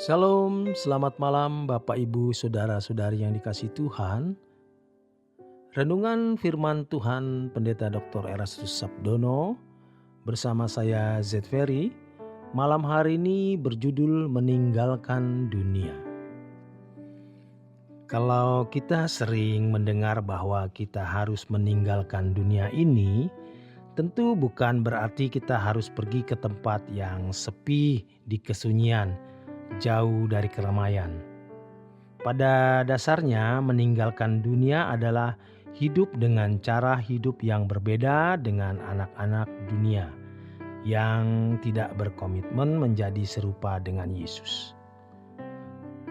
Shalom, selamat malam Bapak Ibu Saudara-saudari yang dikasihi Tuhan. Renungan firman Tuhan Pendeta Dr. Erastus Sabdono bersama saya Z. Ferry malam hari ini berjudul Meninggalkan Dunia. Kalau kita sering mendengar bahwa kita harus meninggalkan dunia ini, tentu bukan berarti kita harus pergi ke tempat yang sepi di kesunyian, jauh dari keramaian. Pada dasarnya meninggalkan dunia adalah hidup dengan cara hidup yang berbeda dengan anak-anak dunia yang tidak berkomitmen menjadi serupa dengan Yesus.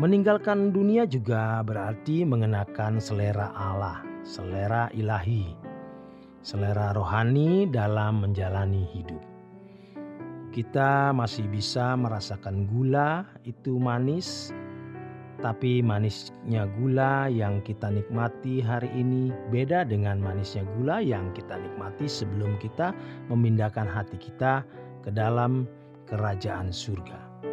Meninggalkan dunia juga berarti mengenakan selera Allah, selera ilahi, selera rohani dalam menjalani hidup. Kita masih bisa merasakan gula itu manis, tapi manisnya gula yang kita nikmati hari ini beda dengan manisnya gula yang kita nikmati sebelum kita memindahkan hati kita ke dalam kerajaan surga.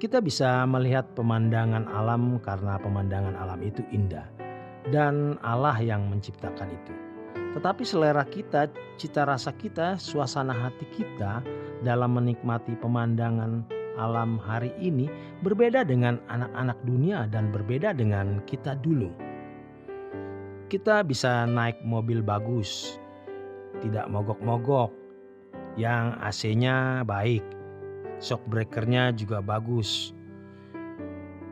Kita bisa melihat pemandangan alam karena pemandangan alam itu indah dan Allah yang menciptakan itu. Tetapi selera kita, cita rasa kita, suasana hati kita dalam menikmati pemandangan alam hari ini berbeda dengan anak-anak dunia dan berbeda dengan kita dulu. Kita bisa naik mobil bagus, tidak mogok-mogok, yang AC-nya baik, shock breaker-nya juga bagus.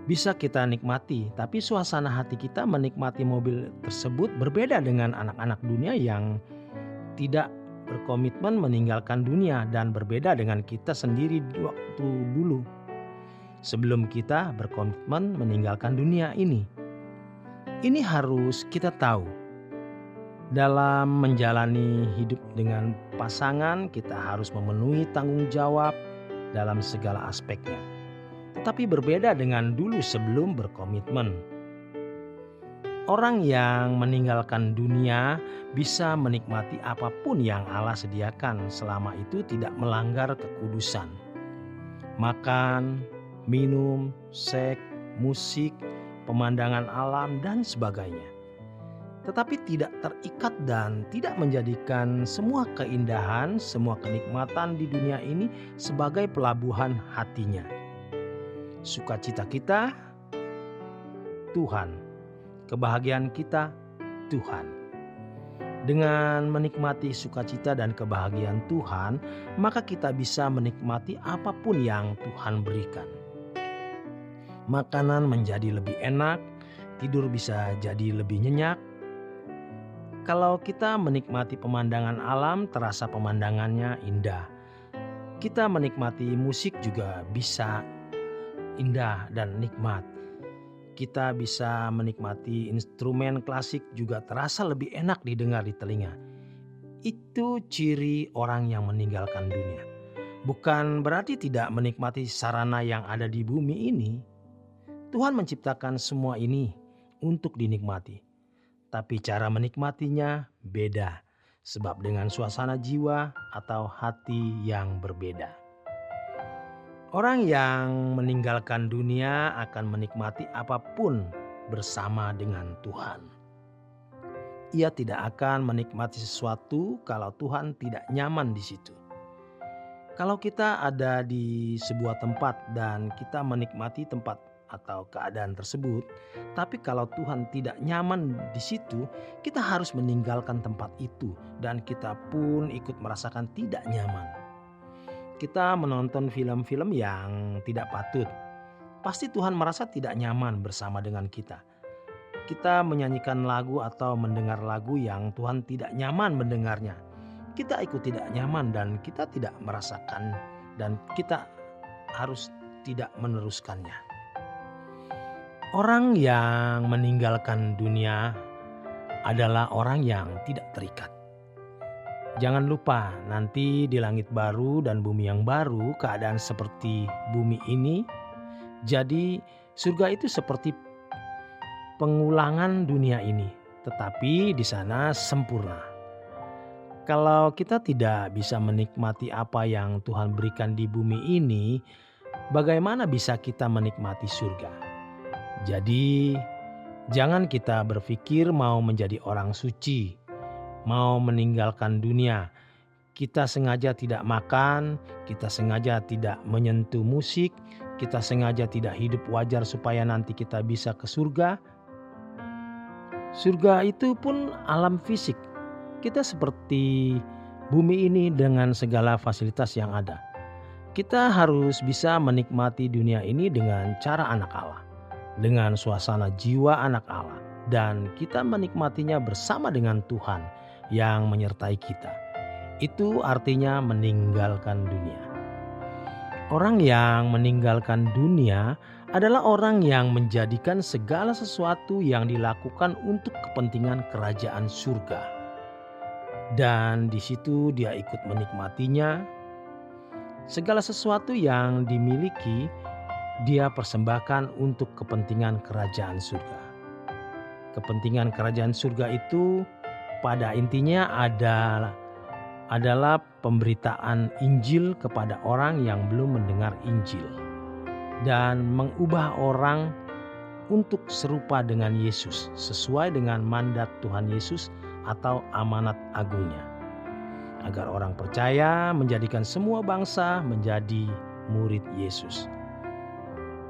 Bisa kita nikmati, tapi suasana hati kita menikmati mobil tersebut berbeda dengan anak-anak dunia yang tidak berkomitmen meninggalkan dunia dan berbeda dengan kita sendiri waktu dulu sebelum kita berkomitmen meninggalkan dunia ini. Ini harus kita tahu. Dalam menjalani hidup dengan pasangan, kita harus memenuhi tanggung jawab dalam segala aspeknya. Tapi berbeda dengan dulu sebelum berkomitmen. Orang yang meninggalkan dunia bisa menikmati apapun yang Allah sediakan selama itu tidak melanggar kekudusan. Makan, minum, seks, musik, pemandangan alam dan sebagainya. Tetapi tidak terikat dan tidak menjadikan semua keindahan, semua kenikmatan di dunia ini sebagai pelabuhan hatinya. Sukacita kita, Tuhan. Kebahagiaan kita, Tuhan. Dengan menikmati sukacita dan kebahagiaan Tuhan, maka kita bisa menikmati apapun yang Tuhan berikan. Makanan menjadi lebih enak, tidur bisa jadi lebih nyenyak. Kalau kita menikmati pemandangan alam, terasa pemandangannya indah. Kita menikmati musik juga bisa indah dan nikmat. Kita bisa menikmati instrumen klasik juga terasa lebih enak didengar di telinga. Itu ciri orang yang meninggalkan dunia. Bukan berarti tidak menikmati sarana yang ada di bumi ini. Tuhan menciptakan semua ini untuk dinikmati. Tapi cara menikmatinya beda. Sebab dengan suasana jiwa atau hati yang berbeda. Orang yang meninggalkan dunia akan menikmati apapun bersama dengan Tuhan. Ia tidak akan menikmati sesuatu kalau Tuhan tidak nyaman di situ. Kalau kita ada di sebuah tempat dan kita menikmati tempat atau keadaan tersebut, tapi kalau Tuhan tidak nyaman di situ, kita harus meninggalkan tempat itu dan kita pun ikut merasakan tidak nyaman. Kita menonton film-film yang tidak patut. Pasti Tuhan merasa tidak nyaman bersama dengan kita. Kita menyanyikan lagu atau mendengar lagu yang Tuhan tidak nyaman mendengarnya. Kita ikut tidak nyaman dan kita tidak merasakan dan kita harus tidak meneruskannya. Orang yang meninggalkan dunia adalah orang yang tidak terikat. Jangan lupa nanti di langit baru dan bumi yang baru keadaan seperti bumi ini. Jadi surga itu seperti pengulangan dunia ini, tetapi di sana sempurna. Kalau kita tidak bisa menikmati apa yang Tuhan berikan di bumi ini, bagaimana bisa kita menikmati surga? Jadi, jangan kita berpikir mau menjadi orang suci, mau meninggalkan dunia. Kita sengaja tidak makan, kita sengaja tidak menyentuh musik, kita sengaja tidak hidup wajar supaya nanti kita bisa ke surga. Surga itu pun alam fisik. Kita seperti bumi ini dengan segala fasilitas yang ada. Kita harus bisa menikmati dunia ini dengan cara anak Allah, dengan suasana jiwa anak Allah, dan kita menikmatinya bersama dengan Tuhan yang menyertai kita. Itu artinya meninggalkan dunia. Orang yang meninggalkan dunia adalah orang yang menjadikan segala sesuatu yang dilakukan untuk kepentingan kerajaan surga. Dan di situ dia ikut menikmatinya. Segala sesuatu yang dimiliki dia persembahkan untuk kepentingan kerajaan surga. Kepentingan kerajaan surga itu pada intinya adalah pemberitaan Injil kepada orang yang belum mendengar Injil dan mengubah orang untuk serupa dengan Yesus sesuai dengan mandat Tuhan Yesus atau amanat agungnya, agar orang percaya menjadikan semua bangsa menjadi murid Yesus.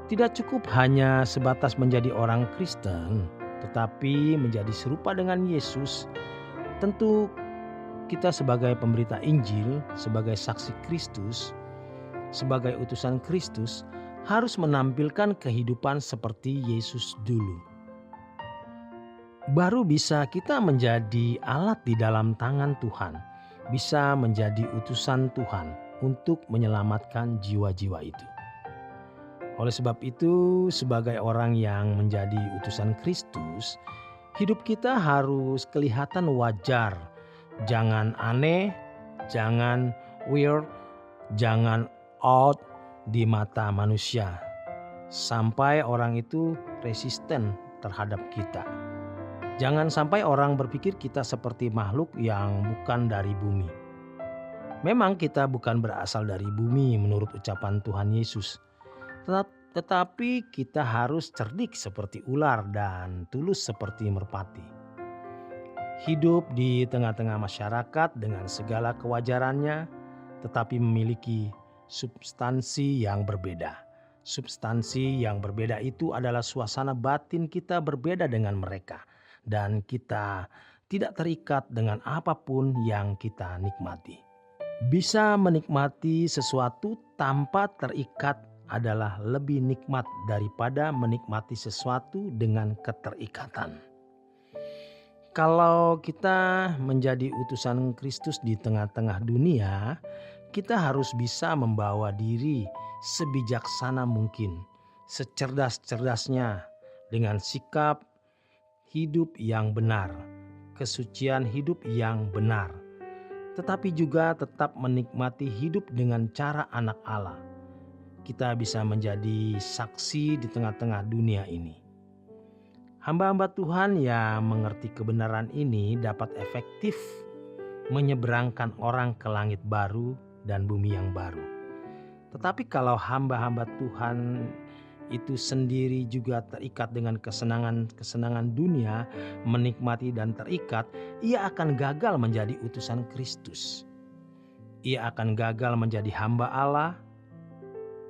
Tidak cukup hanya sebatas menjadi orang Kristen, tetapi menjadi serupa dengan Yesus. Tentu kita sebagai pemberita Injil, sebagai saksi Kristus, sebagai utusan Kristus harus menampilkan kehidupan seperti Yesus dulu. Baru bisa kita menjadi alat di dalam tangan Tuhan, bisa menjadi utusan Tuhan untuk menyelamatkan jiwa-jiwa itu. Oleh sebab itu, sebagai orang yang menjadi utusan Kristus, hidup kita harus kelihatan wajar. Jangan aneh, jangan weird, jangan odd di mata manusia. Sampai orang itu resisten terhadap kita. Jangan sampai orang berpikir kita seperti makhluk yang bukan dari bumi. Memang kita bukan berasal dari bumi menurut ucapan Tuhan Yesus. Tetapi kita harus cerdik seperti ular dan tulus seperti merpati. Hidup di tengah-tengah masyarakat dengan segala kewajarannya, tetapi memiliki substansi yang berbeda. Substansi yang berbeda itu adalah suasana batin kita berbeda dengan mereka. Dan kita tidak terikat dengan apapun yang kita nikmati. Bisa menikmati sesuatu tanpa terikat adalah lebih nikmat daripada menikmati sesuatu dengan keterikatan. Kalau kita menjadi utusan Kristus di tengah-tengah dunia, kita harus bisa membawa diri sebijaksana mungkin, secerdas-cerdasnya, dengan sikap hidup yang benar, kesucian hidup yang benar, tetapi juga tetap menikmati hidup dengan cara anak Allah. Kita bisa menjadi saksi di tengah-tengah dunia ini. Hamba-hamba Tuhan yang mengerti kebenaran ini dapat efektif menyeberangkan orang ke langit baru dan bumi yang baru. Tetapi kalau hamba-hamba Tuhan itu sendiri juga terikat dengan kesenangan dunia, menikmati dan terikat, ia akan gagal menjadi utusan Kristus. Ia akan gagal menjadi hamba Allah.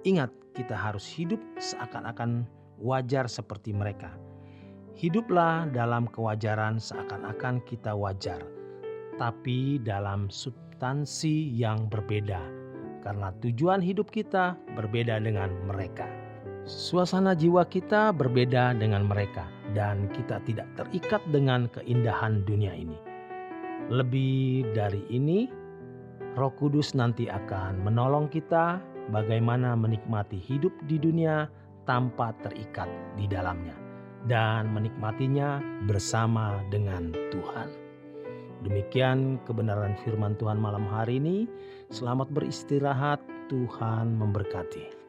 Ingat, kita harus hidup seakan-akan wajar seperti mereka. Hiduplah dalam kewajaran seakan-akan kita wajar, tapi dalam substansi yang berbeda, karena tujuan hidup kita berbeda dengan mereka. Suasana jiwa kita berbeda dengan mereka, dan kita tidak terikat dengan keindahan dunia ini. Lebih dari ini, Roh Kudus nanti akan menolong kita bagaimana menikmati hidup di dunia tanpa terikat di dalamnya, dan menikmatinya bersama dengan Tuhan. Demikian kebenaran firman Tuhan malam hari ini. Selamat beristirahat, Tuhan memberkati.